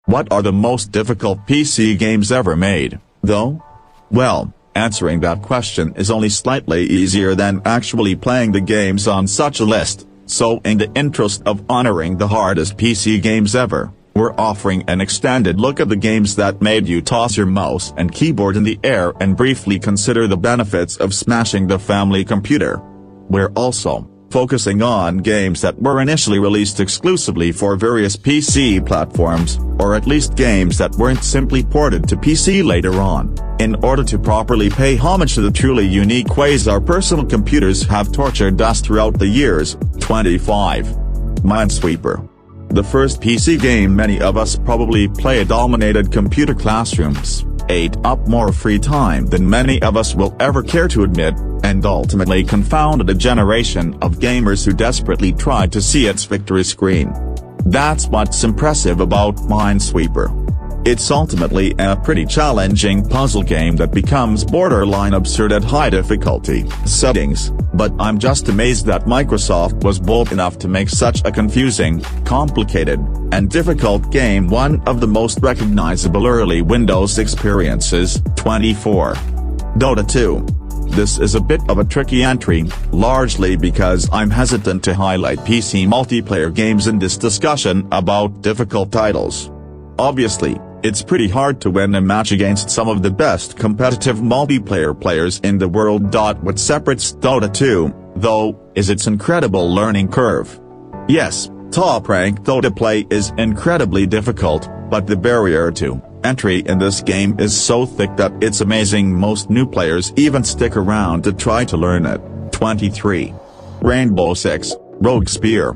What are the most difficult PC games ever made, though? Well, answering that question is only slightly easier than actually playing the games on such a list, so in the interest of honoring the hardest PC games ever, we're offering an extended look at the games that made you toss your mouse and keyboard in the air and briefly consider the benefits of smashing the family computer. We're also focusing on games that were initially released exclusively for various PC platforms, or at least games that weren't simply ported to PC later on, in order to properly pay homage to the truly unique ways our personal computers have tortured us throughout the years. 25. Minesweeper. The first PC game many of us probably played dominated computer classrooms, ate up more free time than many of us will ever care to admit, and ultimately confounded a generation of gamers who desperately tried to see its victory screen. That's what's impressive about Minesweeper. It's ultimately a pretty challenging puzzle game that becomes borderline absurd at high difficulty settings, but I'm just amazed that Microsoft was bold enough to make such a confusing, complicated, and difficult game one of the most recognizable early Windows experiences. 24. Dota 2. This is a bit of a tricky entry, largely because I'm hesitant to highlight PC multiplayer games in this discussion about difficult titles. Obviously, it's pretty hard to win a match against some of the best competitive multiplayer players in the world. What separates Dota 2, though, is its incredible learning curve. Yes, top-ranked Dota play is incredibly difficult, but the barrier to entry in this game is so thick that it's amazing most new players even stick around to try to learn it. 23. Rainbow Six, Rogue Spear.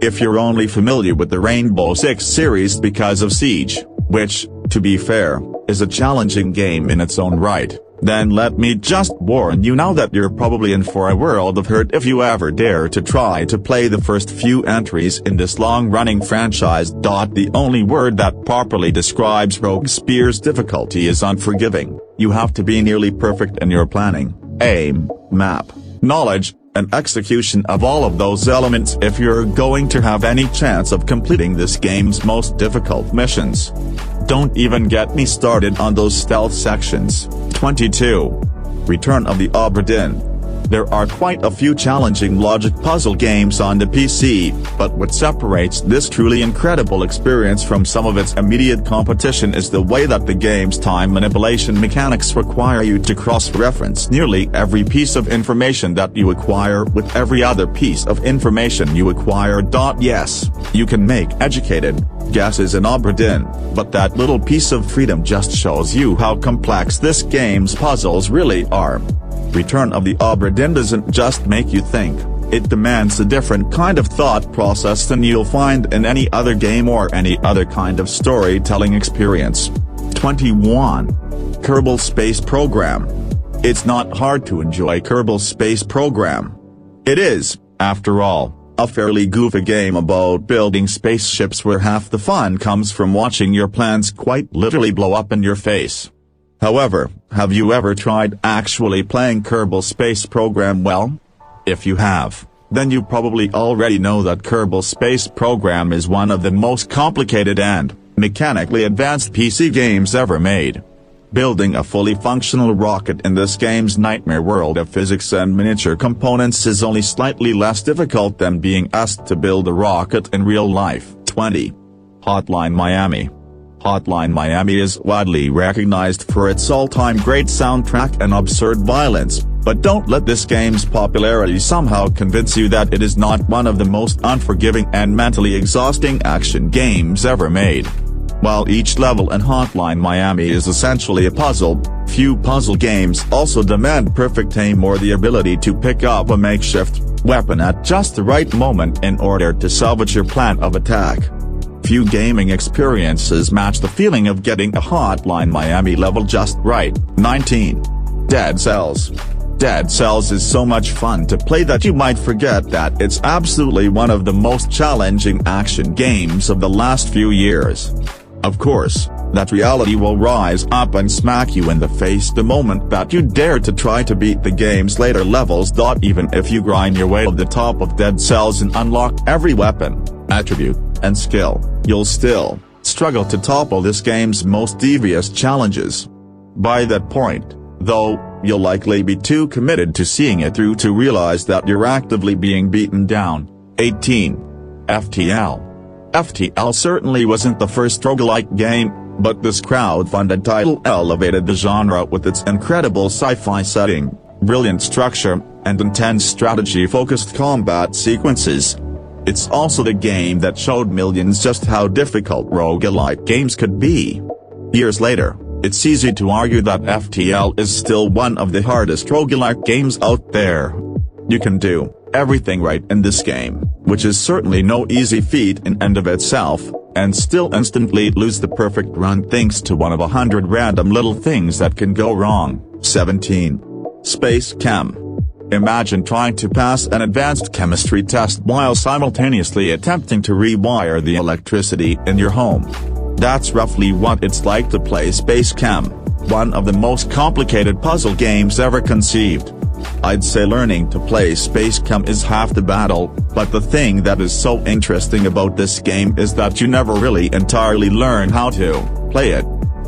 If you're only familiar with the Rainbow Six series because of Siege, which, to be fair, is a challenging game in its own right, then let me just warn you now that you're probably in for a world of hurt if you ever dare to try to play the first few entries in this long-running franchise. The only word that properly describes Rogue Spear's difficulty is unforgiving. You have to be nearly perfect in your planning, aim, map, knowledge, and execution of all of those elements if you're going to have any chance of completing this game's most difficult missions. Don't even get me started on those stealth sections. 22. Return of the Obra Dinn. There are quite a few challenging logic puzzle games on the PC, but what separates this truly incredible experience from some of its immediate competition is the way that the game's time manipulation mechanics require you to cross-reference nearly every piece of information that you acquire with every other piece of information you acquire. Yes, you can make educated guesses in Obra Dinn, but that little piece of freedom just shows you how complex this game's puzzles really are. Return of the Obra Dinn doesn't just make you think, it demands a different kind of thought process than you'll find in any other game or any other kind of storytelling experience. 21. Kerbal Space Program. It's not hard to enjoy Kerbal Space Program. It is, after all, a fairly goofy game about building spaceships where half the fun comes from watching your plans quite literally blow up in your face. However, have you ever tried actually playing Kerbal Space Program? Well, if you have, then you probably already know that Kerbal Space Program is one of the most complicated and mechanically advanced PC games ever made. Building a fully functional rocket in this game's nightmare world of physics and miniature components is only slightly less difficult than being asked to build a rocket in real life. 20. Hotline Miami. Hotline Miami is widely recognized for its all-time great soundtrack and absurd violence, but don't let this game's popularity somehow convince you that it is not one of the most unforgiving and mentally exhausting action games ever made. While each level in Hotline Miami is essentially a puzzle, few puzzle games also demand perfect aim or the ability to pick up a makeshift weapon at just the right moment in order to salvage your plan of attack. Few gaming experiences match the feeling of getting a Hotline Miami level just right. 19. Dead Cells. Dead Cells is so much fun to play that you might forget that it's absolutely one of the most challenging action games of the last few years. Of course, that reality will rise up and smack you in the face the moment that you dare to try to beat the game's later levels. Even if you grind your way to the top of Dead Cells and unlock every weapon, attribute, and skill, you'll still struggle to topple this game's most devious challenges. By that point, though, you'll likely be too committed to seeing it through to realize that you're actively being beaten down. 18. FTL. FTL certainly wasn't the first roguelike game, but this crowd-funded title elevated the genre with its incredible sci-fi setting, brilliant structure, and intense strategy-focused combat sequences. It's also the game that showed millions just how difficult roguelike games could be. Years later, it's easy to argue that FTL is still one of the hardest roguelike games out there. You can do everything right in this game, which is certainly no easy feat in and of itself, and still instantly lose the perfect run thanks to one of 100 random little things that can go wrong. 17. Space Chem. Imagine trying to pass an advanced chemistry test while simultaneously attempting to rewire the electricity in your home. That's roughly what it's like to play Space Chem, one of the most complicated puzzle games ever conceived. I'd say learning to play Space Chem is half the battle, but the thing that is so interesting about this game is that you never really entirely learn how to play it.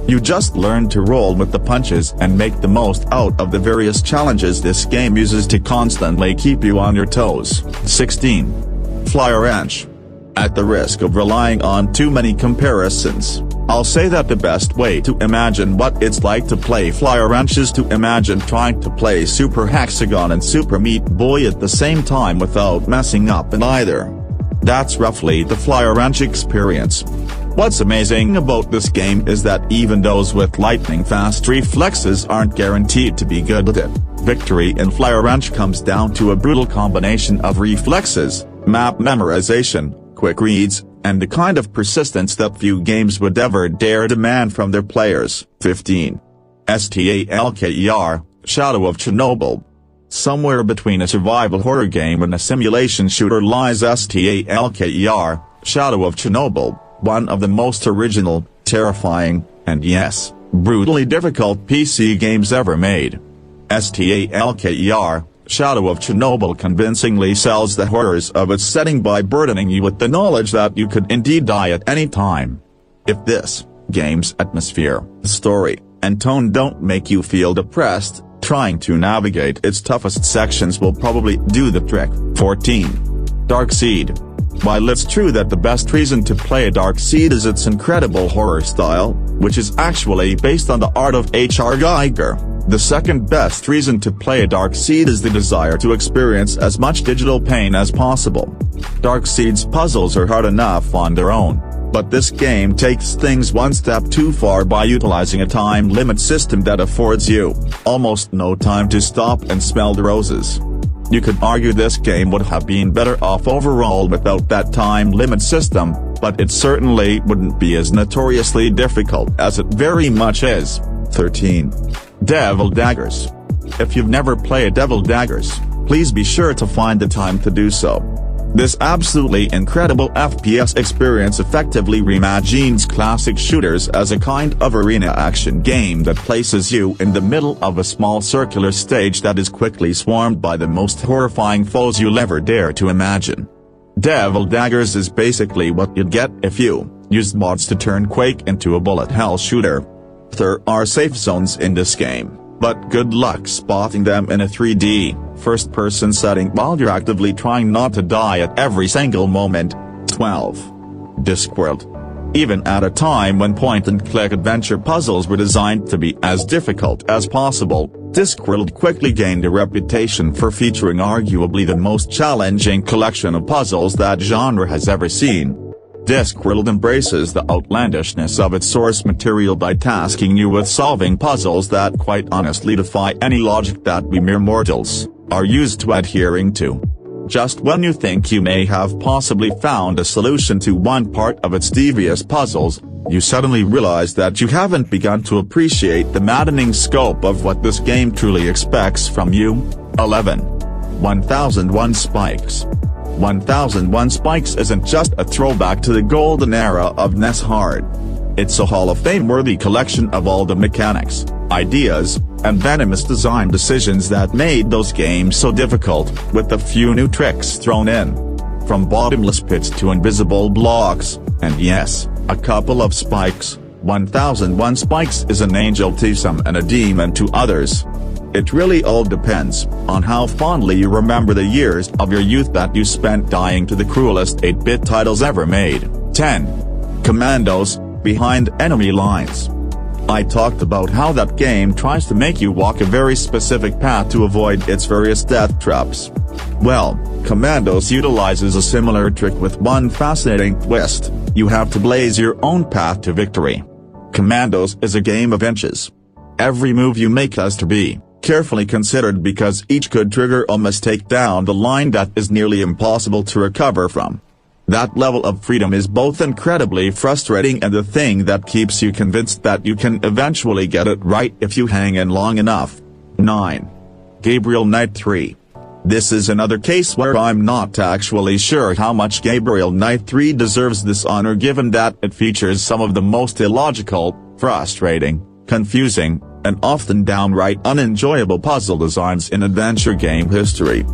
You just learn to roll with the punches and make the most out of the various challenges this game uses to constantly keep you on your toes. 16. Flyer Ranch. At the risk of relying on too many comparisons, I'll say that the best way to imagine what it's like to play Flyer Ranch is to imagine trying to play Super Hexagon and Super Meat Boy at the same time without messing up in either. That's roughly the Flyer Ranch experience. What's amazing about this game is that even those with lightning-fast reflexes aren't guaranteed to be good at it. Victory in Flyer Ranch comes down to a brutal combination of reflexes, map memorization, quick reads, and the kind of persistence that few games would ever dare demand from their players. 15. STALKER, Shadow of Chernobyl. Somewhere between a survival horror game and a simulation shooter lies STALKER, Shadow of Chernobyl, one of the most original, terrifying, and yes, brutally difficult PC games ever made. STALKER, Shadow of Chernobyl convincingly sells the horrors of its setting by burdening you with the knowledge that you could indeed die at any time. If this game's atmosphere, story, and tone don't make you feel depressed, trying to navigate its toughest sections will probably do the trick. 14. Darkseid. While it's true that the best reason to play Darkseid is its incredible horror style, which is actually based on the art of H.R. Giger, the second best reason to play Darkseid is the desire to experience as much digital pain as possible. Darkseid's puzzles are hard enough on their own, but this game takes things one step too far by utilizing a time limit system that affords you almost no time to stop and smell the roses. You could argue this game would have been better off overall without that time limit system, but it certainly wouldn't be as notoriously difficult as it very much is. 13. Devil Daggers. If you've never played Devil Daggers, please be sure to find the time to do so. This absolutely incredible FPS experience effectively reimagines classic shooters as a kind of arena action game that places you in the middle of a small circular stage that is quickly swarmed by the most horrifying foes you'll ever dare to imagine. Devil Daggers is basically what you'd get if you used mods to turn Quake into a bullet hell shooter. There are safe zones in this game, but good luck spotting them in a 3D, first-person setting while you're actively trying not to die at every single moment. 12. Discworld. Even at a time when point-and-click adventure puzzles were designed to be as difficult as possible, Discworld quickly gained a reputation for featuring arguably the most challenging collection of puzzles that genre has ever seen. Discworld embraces the outlandishness of its source material by tasking you with solving puzzles that quite honestly defy any logic that we mere mortals are used to adhering to. Just when you think you may have possibly found a solution to one part of its devious puzzles, you suddenly realize that you haven't begun to appreciate the maddening scope of what this game truly expects from you. 11. 1001 Spikes. 1001 Spikes isn't just a throwback to the golden era of NES Hard. It's a Hall of Fame-worthy collection of all the mechanics, ideas, and venomous design decisions that made those games so difficult, with a few new tricks thrown in. From bottomless pits to invisible blocks, and yes, A couple of spikes. 1001 spikes is an angel to some and a demon to others. It really all depends on how fondly you remember the years of your youth that you spent dying to the cruelest 8-bit titles ever made. 10. Commandos, Behind Enemy Lines. I talked about how that game tries to make you walk a very specific path to avoid its various death traps. Well, Commandos utilizes a similar trick with one fascinating twist: you have to blaze your own path to victory. Commandos is a game of inches. Every move you make has to be carefully considered because each could trigger a mistake down the line that is nearly impossible to recover from. That level of freedom is both incredibly frustrating and the thing that keeps you convinced that you can eventually get it right if you hang in long enough. 9. Gabriel Knight 3. This is another case where I'm not actually sure how much Gabriel Knight 3 deserves this honor given that it features some of the most illogical, frustrating, confusing, and often downright unenjoyable puzzle designs in adventure game history.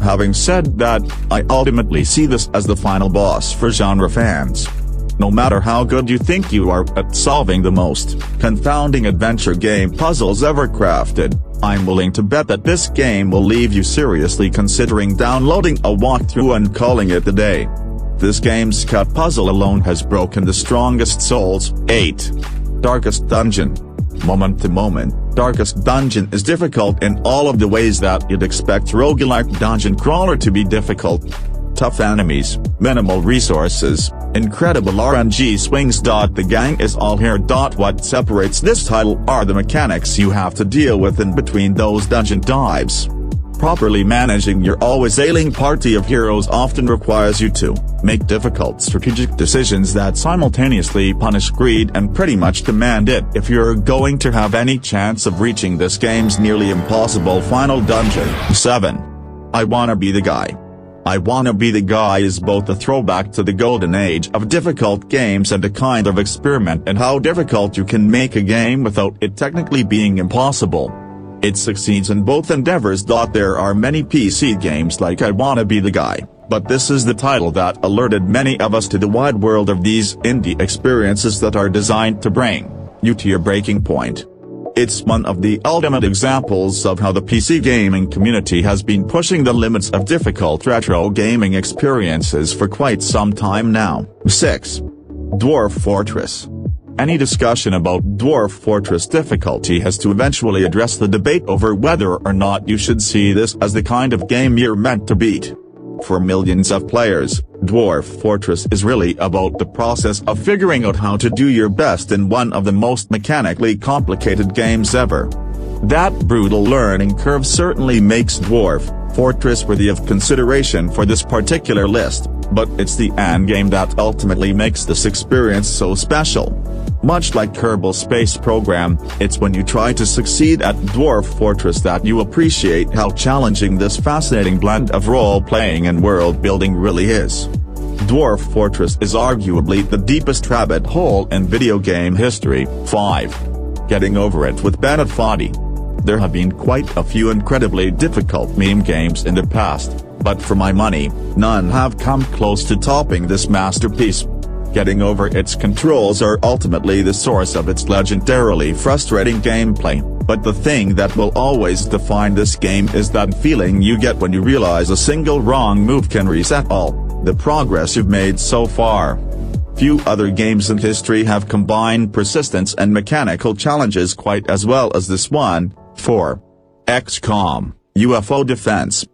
Having said that, I ultimately see this as the final boss for genre fans. No matter how good you think you are at solving the most confounding adventure game puzzles ever crafted, I'm willing to bet that this game will leave you seriously considering downloading a walkthrough and calling it a day. This game's cut puzzle alone has broken the strongest souls. 8. Darkest Dungeon. Moment to moment, Darkest Dungeon is difficult in all of the ways that you'd expect roguelike dungeon crawler to be difficult. Tough enemies, minimal resources, incredible RNG swings. The gang is all here. What separates this title are the mechanics you have to deal with in between those dungeon dives. Properly managing your always ailing party of heroes often requires you to make difficult strategic decisions that simultaneously punish greed and pretty much demand it if you're going to have any chance of reaching this game's nearly impossible final dungeon. 7. I Wanna Be the Guy. I Wanna Be the Guy is both a throwback to the golden age of difficult games and a kind of experiment in how difficult you can make a game without it technically being impossible. It succeeds in both endeavors. There are many PC games like I Wanna Be the Guy, but this is the title that alerted many of us to the wide world of these indie experiences that are designed to bring you to your breaking point. It's one of the ultimate examples of how the PC gaming community has been pushing the limits of difficult retro gaming experiences for quite some time now. 6. Dwarf Fortress. Any discussion about Dwarf Fortress difficulty has to eventually address the debate over whether or not you should see this as the kind of game you're meant to beat. For millions of players, Dwarf Fortress is really about the process of figuring out how to do your best in one of the most mechanically complicated games ever. That brutal learning curve certainly makes Dwarf Fortress worthy of consideration for this particular list, but it's the endgame that ultimately makes this experience so special. Much like Kerbal Space Program, it's when you try to succeed at Dwarf Fortress that you appreciate how challenging this fascinating blend of role-playing and world-building really is. Dwarf Fortress is arguably the deepest rabbit hole in video game history. 5. Getting Over It with Bennett Foddy. There have been quite a few incredibly difficult meme games in the past, but for my money, none have come close to topping this masterpiece. Getting Over Its controls are ultimately the source of its legendarily frustrating gameplay, but the thing that will always define this game is that feeling you get when you realize a single wrong move can reset all the progress you've made so far. Few other games in history have combined persistence and mechanical challenges quite as well as this one. 4. XCOM, UFO Defense.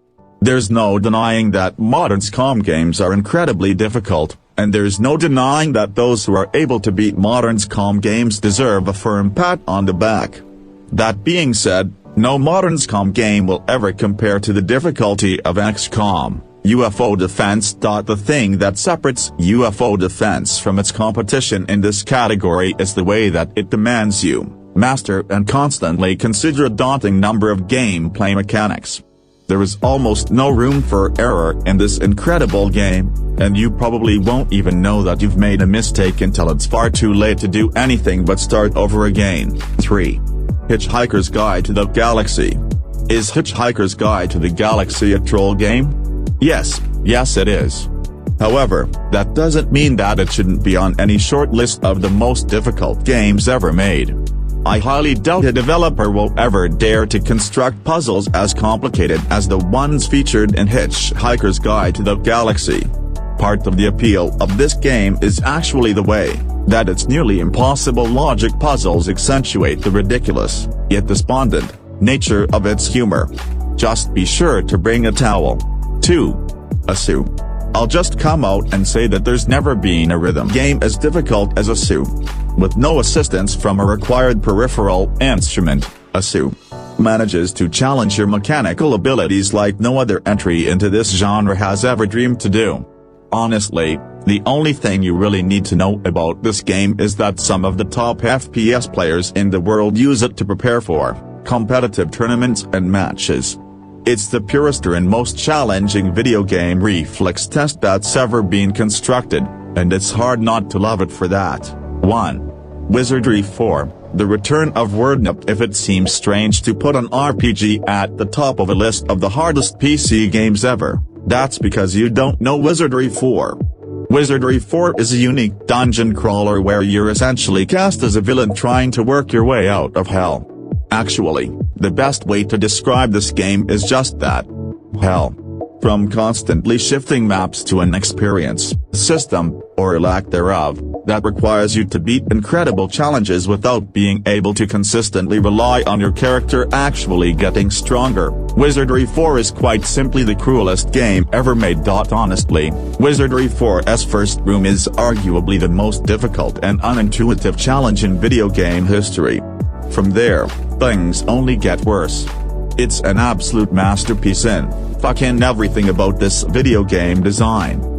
There's no denying that modern XCOM games are incredibly difficult, and there's no denying that those who are able to beat modern XCOM games deserve a firm pat on the back. That being said, no modern XCOM game will ever compare to the difficulty of XCOM, UFO Defense. The thing that separates UFO Defense from its competition in this category is the way that it demands you master and constantly consider a daunting number of gameplay mechanics. There is almost no room for error in this incredible game, and you probably won't even know that you've made a mistake until it's far too late to do anything but start over again. 3. Hitchhiker's Guide to the Galaxy. Is Hitchhiker's Guide to the Galaxy a troll game? Yes it is. However, that doesn't mean that it shouldn't be on any short list of the most difficult games ever made. I highly doubt a developer will ever dare to construct puzzles as complicated as the ones featured in Hitchhiker's Guide to the Galaxy. Part of the appeal of this game is actually the way that its nearly impossible logic puzzles accentuate the ridiculous, yet despondent, nature of its humor. Just be sure to bring a towel. 2. Asu. I'll just come out and say that there's never been a rhythm game as difficult as Asu. With no assistance from a required peripheral instrument, Asu manages to challenge your mechanical abilities like no other entry into this genre has ever dreamed to do. Honestly, the only thing you really need to know about this game is that some of the top FPS players in the world use it to prepare for competitive tournaments and matches. It's the purest and most challenging video game reflex test that's ever been constructed, and it's hard not to love it for that. 1. Wizardry 4, The Return of Wordnip. If it seems strange to put an RPG at the top of a list of the hardest PC games ever, that's because you don't know Wizardry 4. Wizardry 4 is a unique dungeon crawler where you're essentially cast as a villain trying to work your way out of hell. Actually, the best way to describe this game is just that. Hell. From constantly shifting maps to an experience system, or lack thereof, that requires you to beat incredible challenges without being able to consistently rely on your character actually getting stronger. Wizardry 4 is quite simply the cruelest game ever made. Honestly, Wizardry 4's first room is arguably the most difficult and unintuitive challenge in video game history. From there, things only get worse. It's an absolute masterpiece in fucking everything about this video game design.